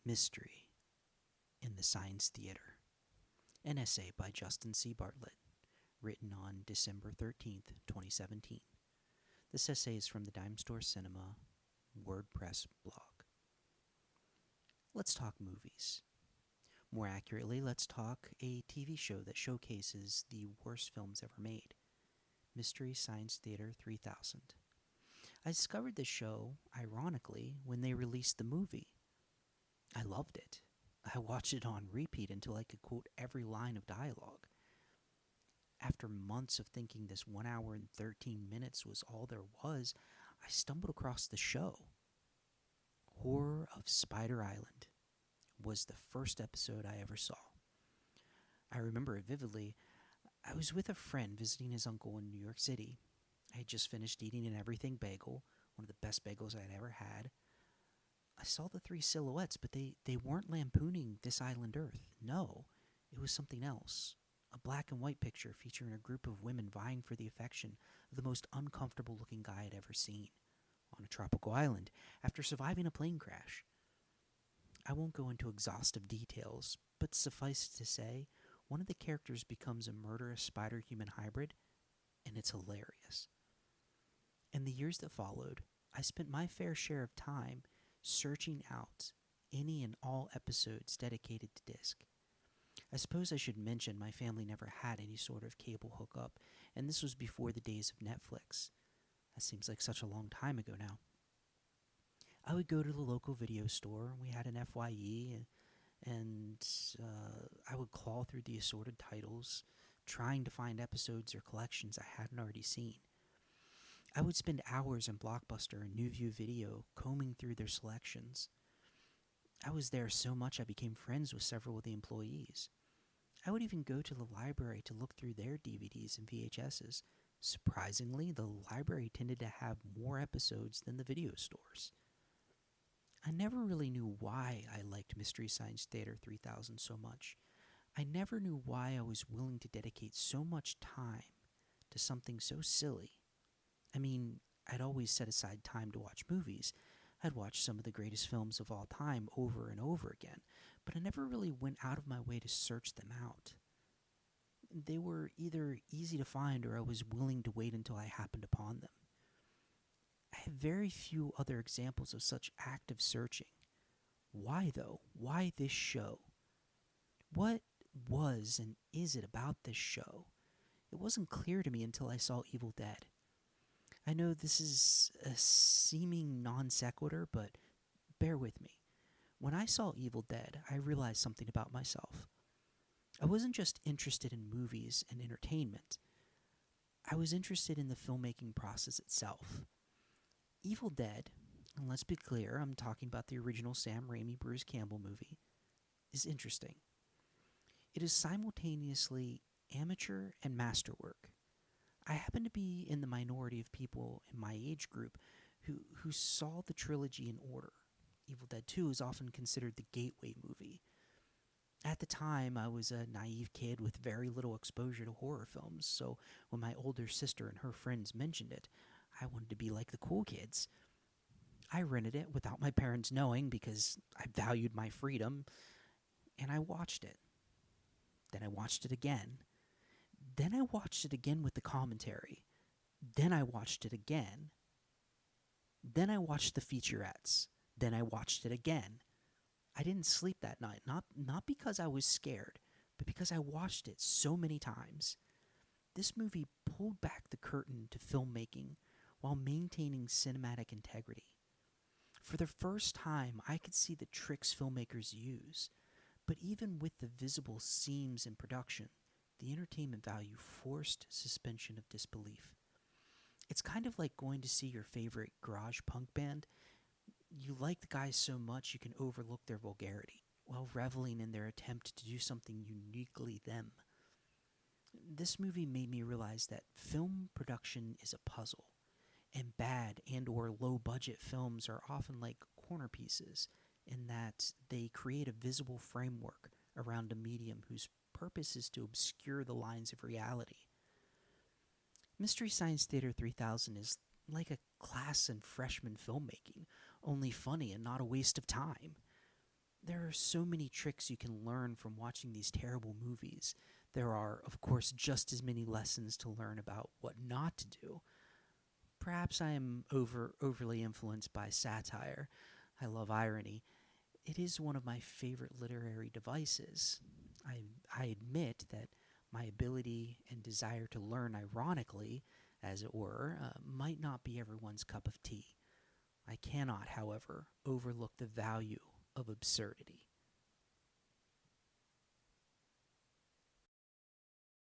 Mystery in the Science Theater. An essay by Justin C. Bartlett, written on December 13th, 2017. This essay is from the Dime Store Cinema WordPress blog. Let's talk movies. More accurately, let's talk a TV show that showcases the worst films ever made. Mystery Science Theater 3000. I discovered this show, ironically, when they released the movie. I loved it. I watched it on repeat until I could quote every line of dialogue. After months of thinking this 1 hour and 13 minutes was all there was, I stumbled across the show. Horror of Spider Island was the first episode I ever saw. I remember it vividly. I was with a friend visiting his uncle in New York City. I had just finished eating an everything bagel, one of the best bagels I had ever had. I saw the three silhouettes, but they weren't lampooning this island Earth. No, it was something else. A black and white picture featuring a group of women vying for the affection of the most uncomfortable looking guy I'd ever seen on a tropical island after surviving a plane crash. I won't go into exhaustive details, but suffice it to say, one of the characters becomes a murderous spider-human hybrid, and it's hilarious. In the years that followed, I spent my fair share of time searching out any and all episodes dedicated to disc. I suppose I should mention my family never had any sort of cable hookup, and this was before the days of Netflix. That seems like such a long time ago now. I would go to the local video store. We had an FYE, and I would claw through the assorted titles, trying to find episodes or collections I hadn't already seen. I would spend hours in Blockbuster and New View Video combing through their selections. I was there so much I became friends with several of the employees. I would even go to the library to look through their DVDs and VHSs. Surprisingly, the library tended to have more episodes than the video stores. I never really knew why I liked Mystery Science Theater 3000 so much. I never knew why I was willing to dedicate so much time to something so silly. I mean, I'd always set aside time to watch movies. I'd watch some of the greatest films of all time over and over again, but I never really went out of my way to search them out. They were either easy to find or I was willing to wait until I happened upon them. I have very few other examples of such active searching. Why, though? Why this show? What was and is it about this show? It wasn't clear to me until I saw Evil Dead. I know this is a seeming non sequitur, but bear with me. When I saw Evil Dead, I realized something about myself. I wasn't just interested in movies and entertainment. I was interested in the filmmaking process itself. Evil Dead, and let's be clear, I'm talking about the original Sam Raimi Bruce Campbell movie, is interesting. It is simultaneously amateur and masterwork. I happen to be in the minority of people in my age group who saw the trilogy in order. Evil Dead 2 is often considered the gateway movie. At the time, I was a naive kid with very little exposure to horror films, so when my older sister and her friends mentioned it, I wanted to be like the cool kids. I rented it without my parents knowing because I valued my freedom, and I watched it. Then I watched it again. Then I watched it again with the commentary. Then I watched it again. Then I watched the featurettes. Then I watched it again. I didn't sleep that night, not because I was scared, but because I watched it so many times. This movie pulled back the curtain to filmmaking while maintaining cinematic integrity. For the first time, I could see the tricks filmmakers use, but even with the visible seams in production, the entertainment value forced suspension of disbelief. It's kind of like going to see your favorite garage punk band. You like the guys so much you can overlook their vulgarity, while reveling in their attempt to do something uniquely them. This movie made me realize that film production is a puzzle, and bad and or low-budget films are often like corner pieces in that they create a visible framework around a medium whose purpose is to obscure the lines of reality. Mystery Science Theater 3000 is like a class in freshman filmmaking, only funny and not a waste of time. There are so many tricks you can learn from watching these terrible movies. There are, of course, just as many lessons to learn about what not to do. Perhaps I am overly influenced by satire. I love irony. It is one of my favorite literary devices. I admit that my ability and desire to learn ironically, as it were, might not be everyone's cup of tea. I cannot, however, overlook the value of absurdity.